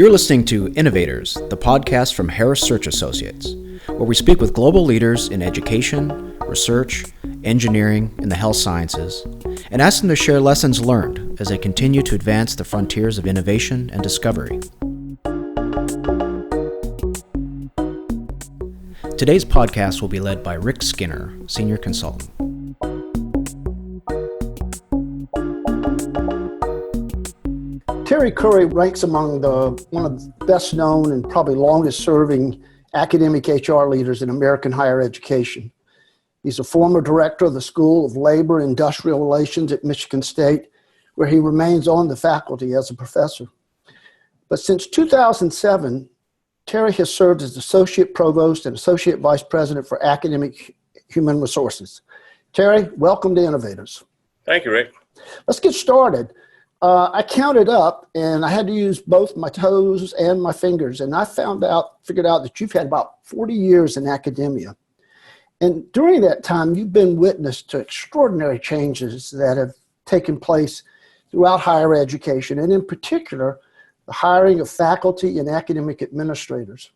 You're listening to Innovators, the podcast from Harris Search Associates, where we speak with global leaders in education, research, engineering, and the health sciences, and ask them to share lessons learned as they continue to advance the frontiers of innovation and discovery. Today's podcast will be led by Rick Skinner, Senior Consultant. Terry Curry ranks among one of the best known and probably longest serving academic HR leaders in American higher education. He's a former director of the School of Labor and Industrial Relations at Michigan State, where he remains on the faculty as a professor. But since 2007, Terry has served as Associate Provost and Associate Vice President for Academic Human Resources. Terry, welcome to Innovators. Thank you, Rick. Let's get started. I counted up, and I had to use both my toes and my fingers, and I figured out that you've had about 40 years in academia. And during that time, you've been witness to extraordinary changes that have taken place throughout higher education, and in particular, the hiring of faculty and academic administrators.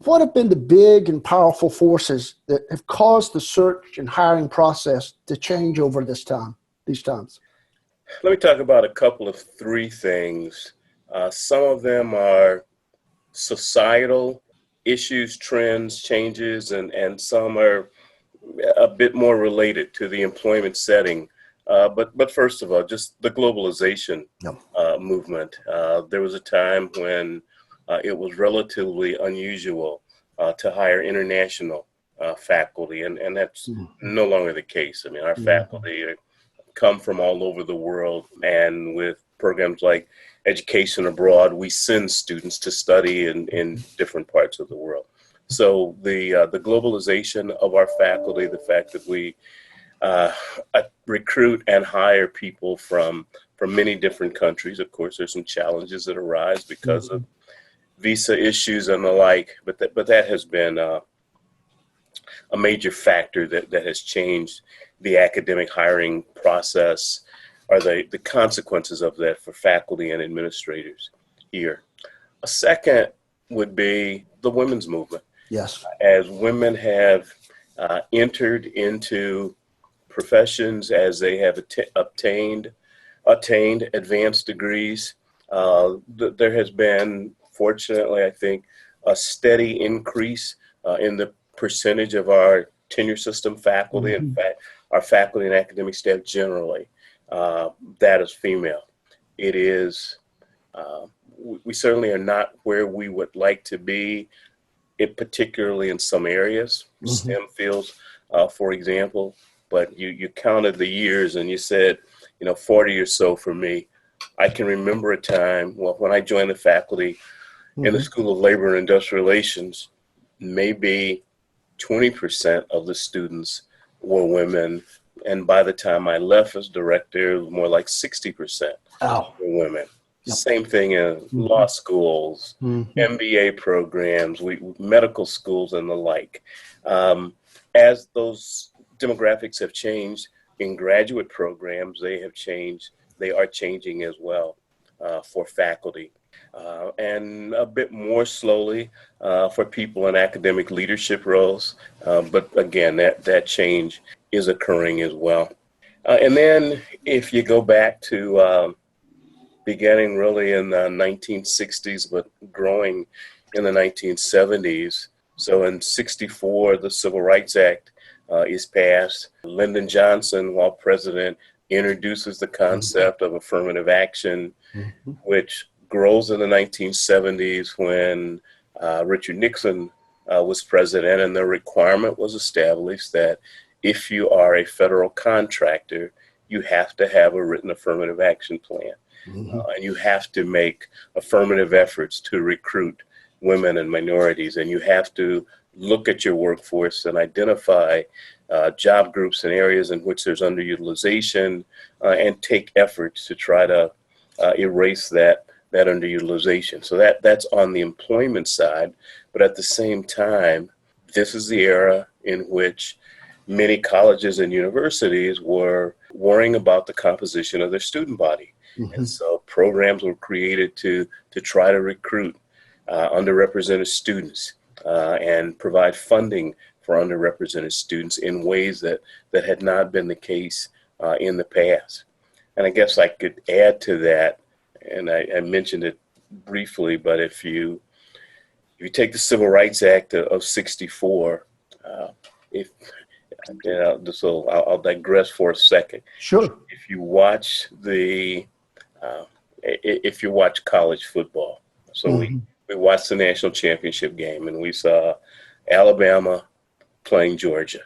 What have been the big and powerful forces that have caused the search and hiring process to change over these times? Let me talk about a couple of three things. Some of them are societal issues, trends, changes, and some are a bit more related to the employment setting. But first of all, just the globalization movement. There was a time when it was relatively unusual to hire international faculty, and that's no longer the case. I mean, our faculty come from all over the world, and with programs like Education Abroad, we send students to study in different parts of the world. So the globalization of our faculty, the fact that we recruit and hire people from many different countries. Of course, there's some challenges that arise because of visa issues and the like, but that has been a major factor that has changed the academic hiring process, or the consequences of that for faculty and administrators here. A second would be the women's movement. Yes. As women have entered into professions, as they have attained advanced degrees, there has been, fortunately, I think, a steady increase in the percentage of our tenure system faculty, in fact, our faculty and academic staff generally, that is female. It is, we certainly are not where we would like to be, particularly in some areas, STEM fields, for example, but you counted the years and you said, 40 or so for me. I can remember a time, when I joined the faculty in the School of Labor and Industrial Relations, maybe 20% of the students were women, and by the time I left as director, it was more like 60% were women. Yep. Same thing in law schools, MBA programs, medical schools, and the like. As those demographics have changed in graduate programs, they are changing as well for faculty. And a bit more slowly for people in academic leadership roles. But again, that change is occurring as well. And then if you go back to beginning really in the 1960s, but growing in the 1970s. So in 64, the Civil Rights Act is passed. Lyndon Johnson, while president, introduces the concept of affirmative action, which grows in the 1970s when Richard Nixon was president, and the requirement was established that if you are a federal contractor, you have to have a written affirmative action plan. And you have to make affirmative efforts to recruit women and minorities, and you have to look at your workforce and identify job groups and areas in which there's underutilization and take efforts to try to erase that underutilization. So that's on the employment side. But at the same time, this is the era in which many colleges and universities were worrying about the composition of their student body. And so programs were created to try to recruit underrepresented students and provide funding for underrepresented students in ways that had not been the case in the past. And I guess I could add to that, and I mentioned it briefly, but if you take the Civil Rights Act of '64, if you know, so I'll digress for a second. Sure. If you watch college football, so we watched the national championship game, and we saw Alabama playing Georgia,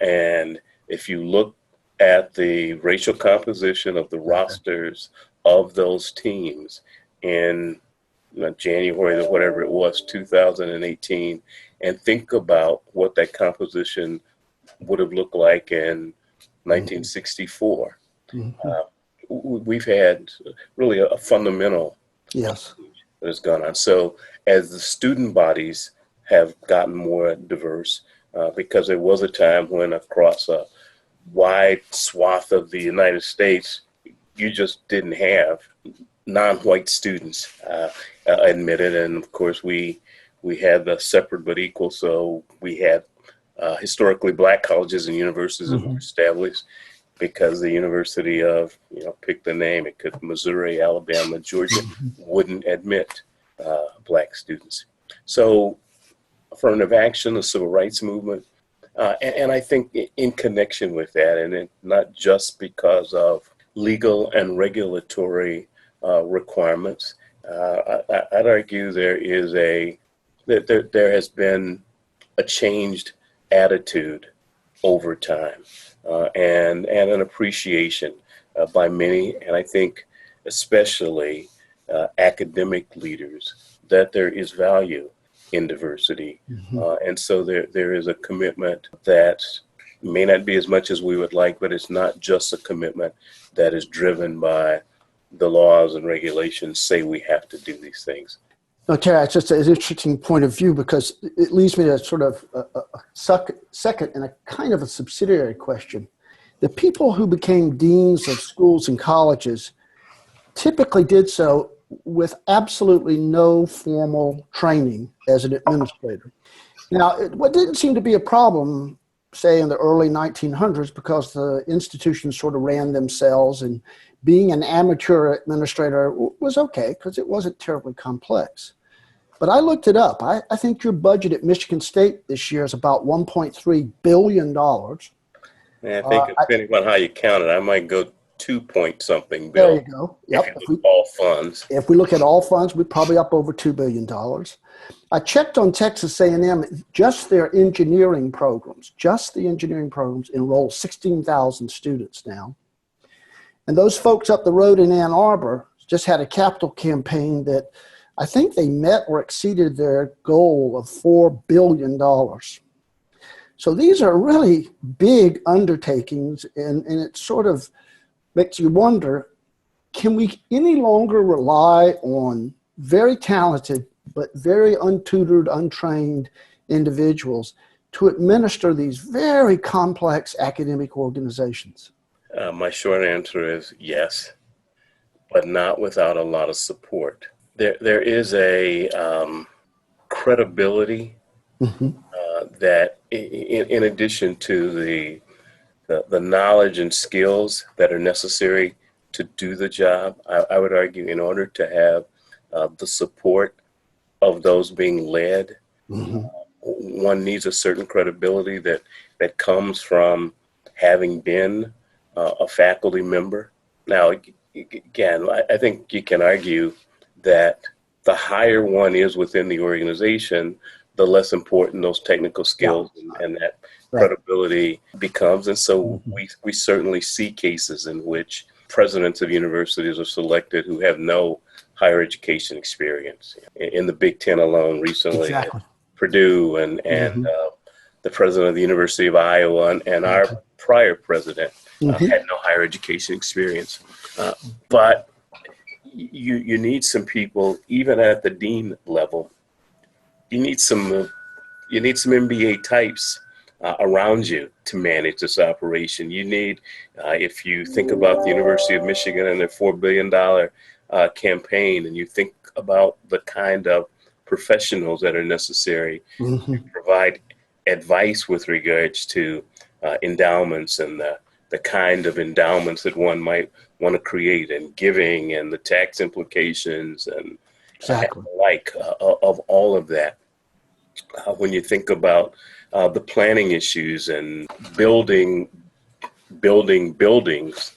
and if you look at the racial composition of the rosters of those teams in January or whatever it was, 2018, and think about what that composition would have looked like in 1964. We've had really a fundamental Yes. that has gone on. So as the student bodies have gotten more diverse, because there was a time when across a wide swath of the United States, you just didn't have non-white students admitted. And of course, we had the separate but equal. So we had historically black colleges and universities that were established because the University of, pick the name, it could Missouri, Alabama, Georgia, wouldn't admit black students. So affirmative action, the civil rights movement, and I think in connection with that, and it, not just because of legal and regulatory requirements, I'd argue there has been a changed attitude over time, and an appreciation by many, and I think especially academic leaders, that there is value in diversity. And so there is a commitment that may not be as much as we would like, but it's not just a commitment that is driven by the laws and regulations say we have to do these things. No, Terry, it's just an interesting point of view because it leads me to sort of a second and a kind of a subsidiary question. The people who became deans of schools and colleges typically did so with absolutely no formal training as an administrator. Now, what didn't seem to be a problem, say, in the early 1900s, because the institutions sort of ran themselves, and being an amateur administrator was okay because it wasn't terribly complex. But I looked it up. I think your budget at Michigan State this year is about $1.3 billion. Yeah, I think depending on how you count it, I might go 2-point-something There billion. you go. Yep. If you look at all funds. If we look at all funds, we're probably up over $2 billion. I checked on Texas A&M, just their engineering programs, just the engineering programs enroll 16,000 students now. And those folks up the road in Ann Arbor just had a capital campaign that I think they met or exceeded their goal of $4 billion. So these are really big undertakings, and it sort of makes you wonder, can we any longer rely on very talented but very untutored, untrained individuals to administer these very complex academic organizations? My short answer is yes, but not without a lot of support. There is a credibility that, in addition to the knowledge and skills that are necessary to do the job, I would argue in order to have the support of those being led, one needs a certain credibility that comes from having been a faculty member. Now, again, I think you can argue that the higher one is within the organization, the less important those technical skills and that credibility becomes. And so we certainly see cases in which presidents of universities are selected who have no higher education experience. In the Big Ten alone recently, Purdue and the president of the University of Iowa and our prior president had no higher education experience. But you need some people, even at the dean level. You need some MBA types around you to manage this operation. You need, if you think about the University of Michigan and their $4 billion campaign, and you think about the kind of professionals that are necessary Mm-hmm. to provide advice with regards to endowments and the kind of endowments that one might want to create, and giving and the tax implications and Exactly. of all of that. When you think about the planning issues and building buildings,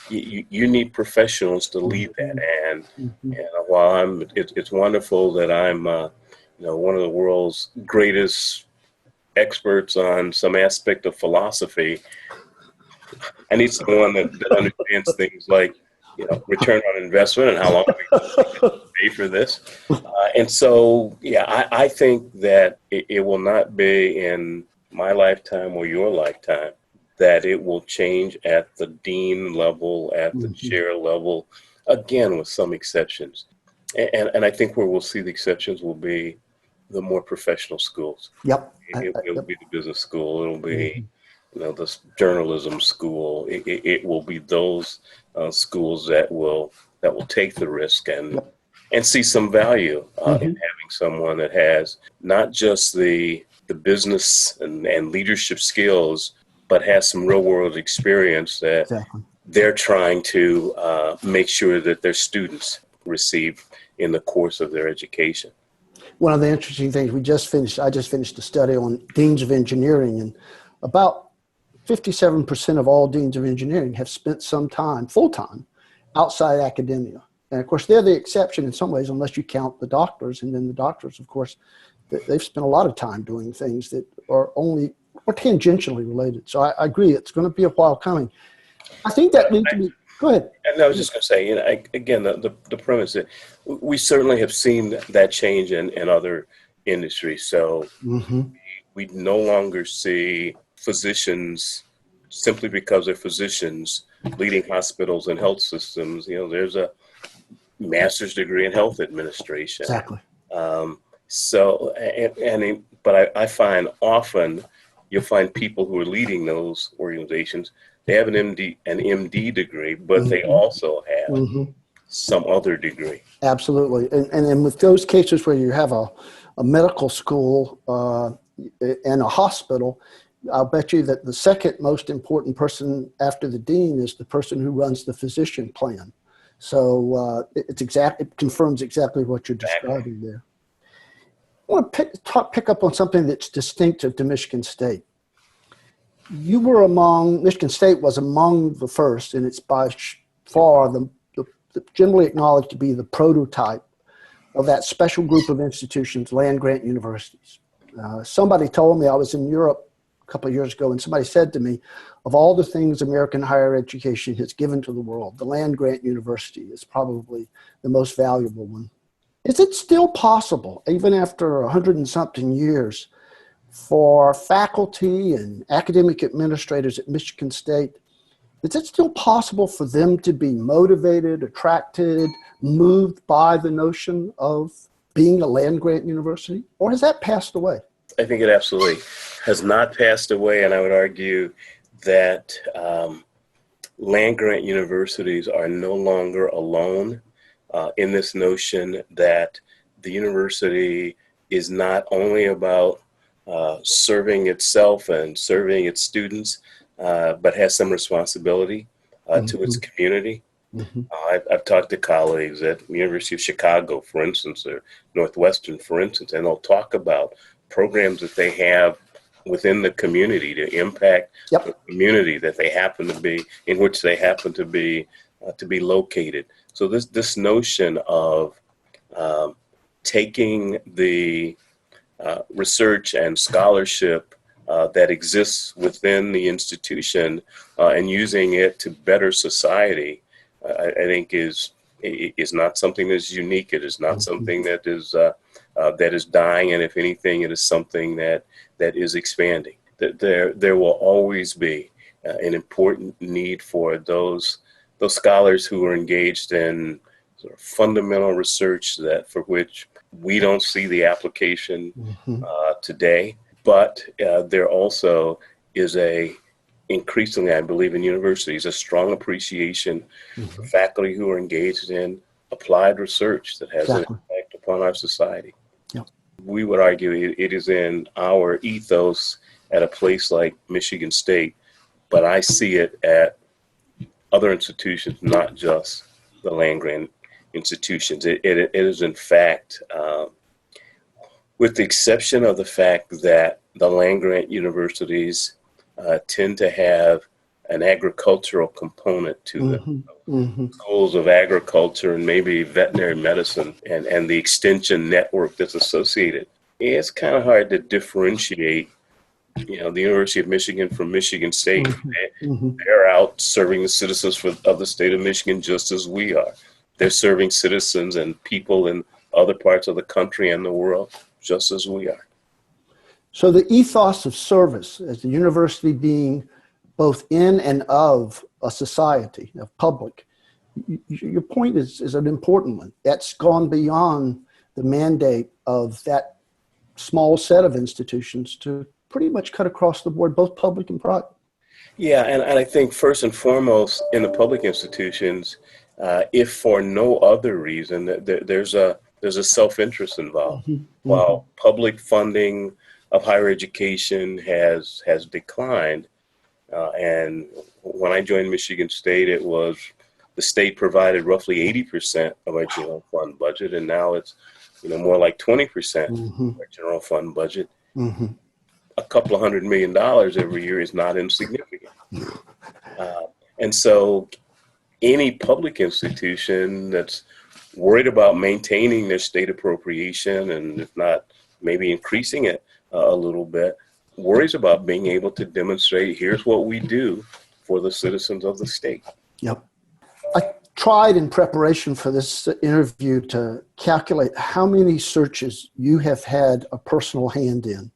you need professionals to lead that. And, Mm-hmm. while it's wonderful that I'm one of the world's greatest experts on some aspect of philosophy, I need someone that understands things like, return on investment and how long we pay for this. And so, yeah, I think that it will not be in my lifetime or your lifetime that it will change at the dean level, at the Mm-hmm. chair level, again, with some exceptions. And I think where we'll see the exceptions will be the more professional schools. Yep. It'll be the business school. It'll Mm-hmm. be, this journalism school. It will be those schools that will take the risk and Yep. and see some value in Mm-hmm. having someone that has not just the business and leadership skills, but has some real world experience that Exactly. they're trying to make sure that their students receive in the course of their education. One of the interesting things I just finished a study on deans of engineering, and about 57% of all deans of engineering have spent some time, full time, outside academia. And of course, they're the exception in some ways, unless you count the doctors. And then the doctors, of course, they've spent a lot of time doing things that are only or tangentially related. So I agree, it's going to be a while coming. I think that leads me. Go ahead. And I was just going to say, again, the premise that we certainly have seen that change in other industries. So Mm-hmm. we no longer see physicians simply because they're physicians leading hospitals and health systems. There's a master's degree in health administration. Exactly. But I find often you'll find people who are leading those organizations, they have an MD degree, but they also have Mm-hmm. some other degree. Absolutely. And with those cases where you have a medical school and a hospital, I'll bet you that the second most important person after the dean is the person who runs the physician plan. So it confirms exactly what you're describing there. I want to pick up on something that's distinctive to Michigan State. Michigan State was among the first, and it's by far the generally acknowledged to be the prototype of that special group of institutions, land-grant universities. Somebody told me, I was in Europe a couple of years ago, and somebody said to me, of all the things American higher education has given to the world, the land-grant university is probably the most valuable one. Is it still possible, even after 100 and something years, for faculty and academic administrators at Michigan State, is it still possible for them to be motivated, attracted, moved by the notion of being a land-grant university? Or has that passed away? I think it absolutely has not passed away, and I would argue that land-grant universities are no longer alone in this notion that the university is not only about serving itself and serving its students, but has some responsibility to its community. Mm-hmm. I've talked to colleagues at the University of Chicago, for instance, or Northwestern, for instance, and they'll talk about programs that they have within the community to impact the community that they happen to be, in which they happen to be located. So this notion of taking the research and scholarship that exists within the institution and using it to better society, I think is not something that's unique. It is not something that is dying, and if anything, it is something that is expanding. That there will always be an important need for those scholars who are engaged in sort of fundamental research for which we don't see the application today. But there also is increasingly, I believe, in universities, a strong appreciation for faculty who are engaged in applied research that has an impact upon our society. Yeah. We would argue it is in our ethos at a place like Michigan State, but I see it at other institutions, not just the Landgrant institutions. It is, in fact, with the exception of the fact that the land-grant universities tend to have an agricultural component to them. Schools of agriculture and maybe veterinary medicine and the extension network that's associated. It's kind of hard to differentiate, the University of Michigan from Michigan State. They're out serving the citizens of the state of Michigan just as we are. They're serving citizens and people in other parts of the country and the world just as we are. So the ethos of service as the university being both in and of a society, of public, your point is an important one. That's gone beyond the mandate of that small set of institutions to pretty much cut across the board, both public and private. Yeah, and I think first and foremost in the public institutions, if for no other reason, there's a self-interest involved. While public funding of higher education has declined, and when I joined Michigan State, it was the state provided roughly 80% of our general fund budget, and now it's more like 20% of our general fund budget. A couple of $100 million every year is not insignificant. And so any public institution that's worried about maintaining their state appropriation, and if not, maybe increasing it a little bit, worries about being able to demonstrate, here's what we do for the citizens of the state. Yep. I tried in preparation for this interview to calculate how many searches you have had a personal hand in.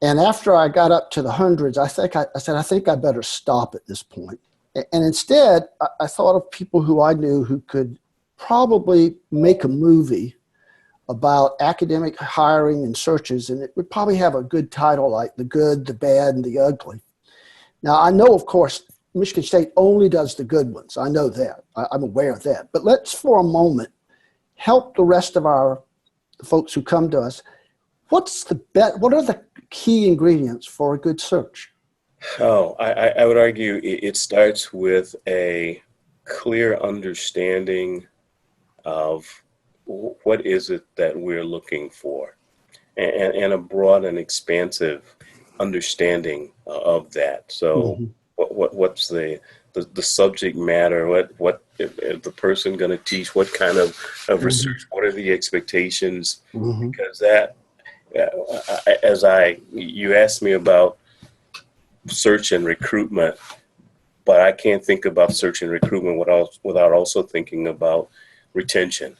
And after I got up to the hundreds, I said, I think I better stop at this point. And instead, I thought of people who I knew who could probably make a movie about academic hiring and searches, and it would probably have a good title like The Good, the Bad, and the Ugly. Now, I know, of course, Michigan State only does the good ones. I know that. I'm aware of that. But let's, for a moment, help the rest of our folks who come to us. What are the key ingredients for a good search? Oh, I would argue it starts with a clear understanding of what is it that we're looking for, and a broad and expansive understanding of that. So what's the subject matter? What is the person going to teach? What kind of research? What are the expectations? Because that, you asked me about search and recruitment, but I can't think about search and recruitment without also thinking about retention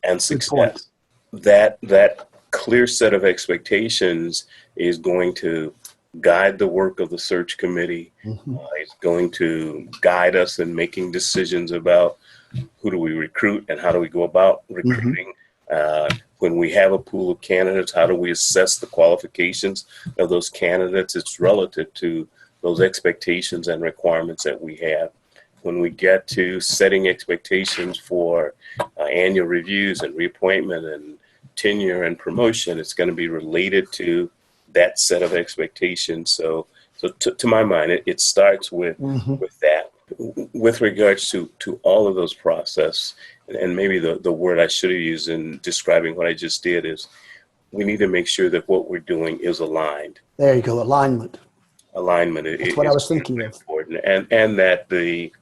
and success. That clear set of expectations is going to guide the work of the search committee. It's going to guide us in making decisions about who do we recruit and how do we go about recruiting. When we have a pool of candidates, how do we assess the qualifications of those candidates? It's relative to those expectations and requirements that we have. When we get to setting expectations for annual reviews and reappointment and tenure and promotion, it's going to be related to that set of expectations. So to my mind, it starts with that. With regards to all of those process, and maybe the word I should have used in describing what I just did is, we need to make sure that what we're doing is aligned. There you go, alignment. Alignment. That's what I was thinking of. Important, and that the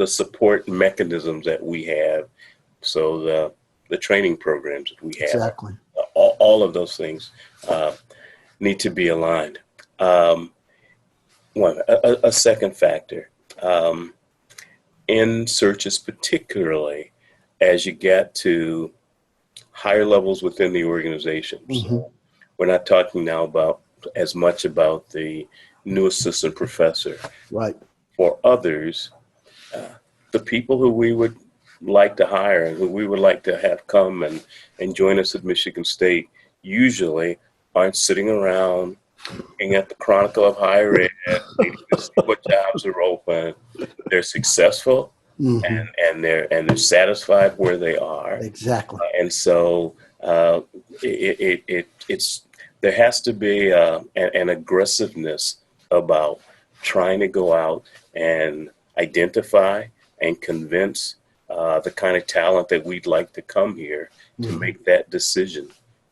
support mechanisms that we have, so the training programs that we have, exactly, all of those things need to be aligned. A second factor. In searches, particularly as you get to higher levels within the organization. So we're not talking now as much about the new assistant professor. Right. For others, the people who we would like to hire and who we would like to have come and join us at Michigan State usually aren't sitting around looking at the Chronicle of Higher Ed, waiting to see what jobs are open. They're successful. and they're satisfied where they are. Exactly. And so it's there has to be an aggressiveness about trying to go out and identify and convince the kind of talent that we'd like to come here to make that decision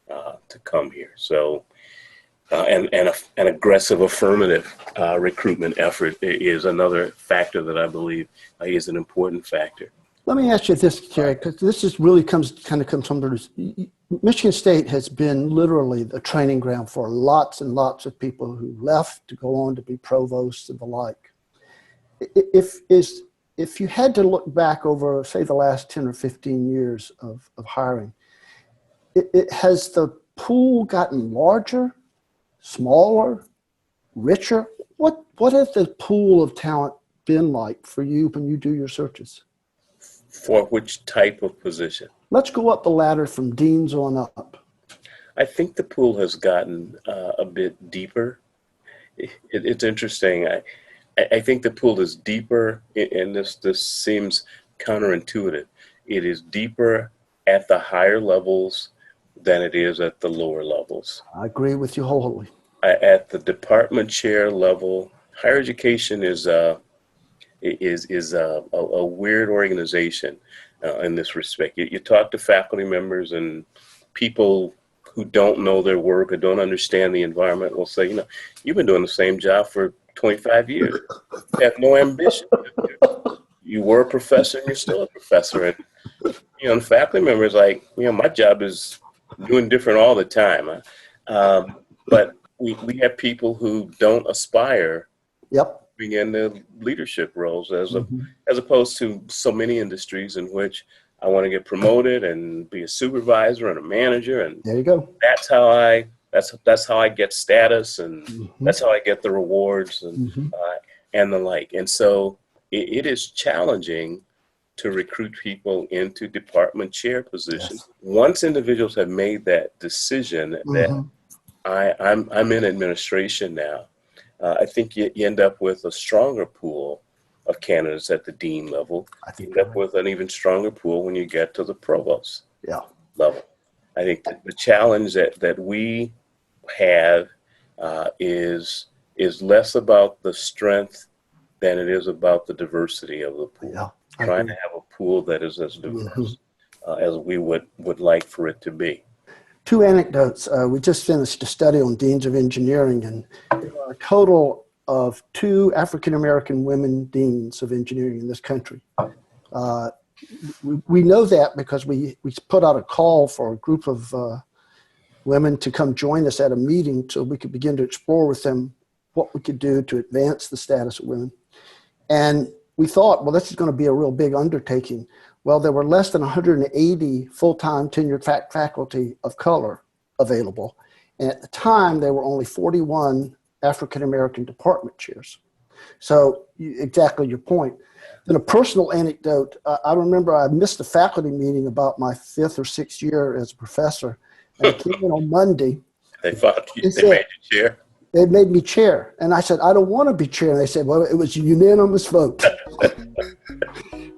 to come here. So and an aggressive affirmative recruitment effort is another factor that I believe is an important factor. Let me ask you this, Terry, because this is really comes from the Michigan State has been literally the training ground for lots and lots of people who left to go on to be provosts and the like. If you had to look back over, say, the last 10 or 15 years of hiring, it has the pool gotten larger, smaller, richer? What has the pool of talent been like for you when you do your searches? For which type of position? Let's go up the ladder from deans on up. I think the pool has gotten a bit deeper. It's interesting. I think the pool is deeper, and this seems counterintuitive. It is deeper at the higher levels than it is at the lower levels. I agree with you wholly. At the department chair level, higher education is a weird organization in this respect. You talk to faculty members and people who don't know their work or don't understand the environment will say, you've been doing the same job for 25 years. You have no ambition. You were a professor and you're still a professor. And, the faculty member is like, my job is doing different all the time. But we have people who don't aspire being in the leadership roles as opposed to so many industries in which I want to get promoted and be a supervisor and a manager. And there you go. That's how I get status, and that's how I get the rewards and the like. And so it is challenging to recruit people into department chair positions. Yes. Once individuals have made that decision that I'm in administration now, I think you end up with a stronger pool of candidates at the dean level. You end up with an even stronger pool when you get to the provost level. I think that the challenge that we have is less about the strength than it is about the diversity of the pool. Trying to have a pool that is as diverse as we would like for it to be. Two anecdotes. We just finished a study on deans of engineering, and there are a total of 2 African-American women deans of engineering in this country. We know that because we put out a call for a group of women to come join us at a meeting so we could begin to explore with them what we could do to advance the status of women. And we thought, well, this is going to be a real big undertaking. Well, there were less than 180 full-time tenured faculty of color available. And at the time, there were only 41 African-American department chairs. So exactly your point. Then a personal anecdote. I remember I missed a faculty meeting about my 5th or 6th year as a professor. And I came in on Monday. They made you chair? They made me chair. And I said, I don't want to be chair. And they said, well, it was a unanimous vote.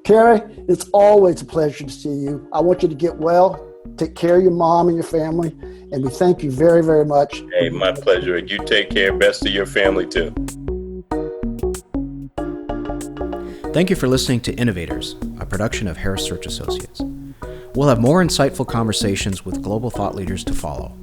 Terry, it's always a pleasure to see you. I want you to get well. Take care of your mom and your family. And we thank you very, very much. Hey, my pleasure. You take care. Best of your family, too. Thank you for listening to Innovators, a production of Harris Search Associates. We'll have more insightful conversations with global thought leaders to follow.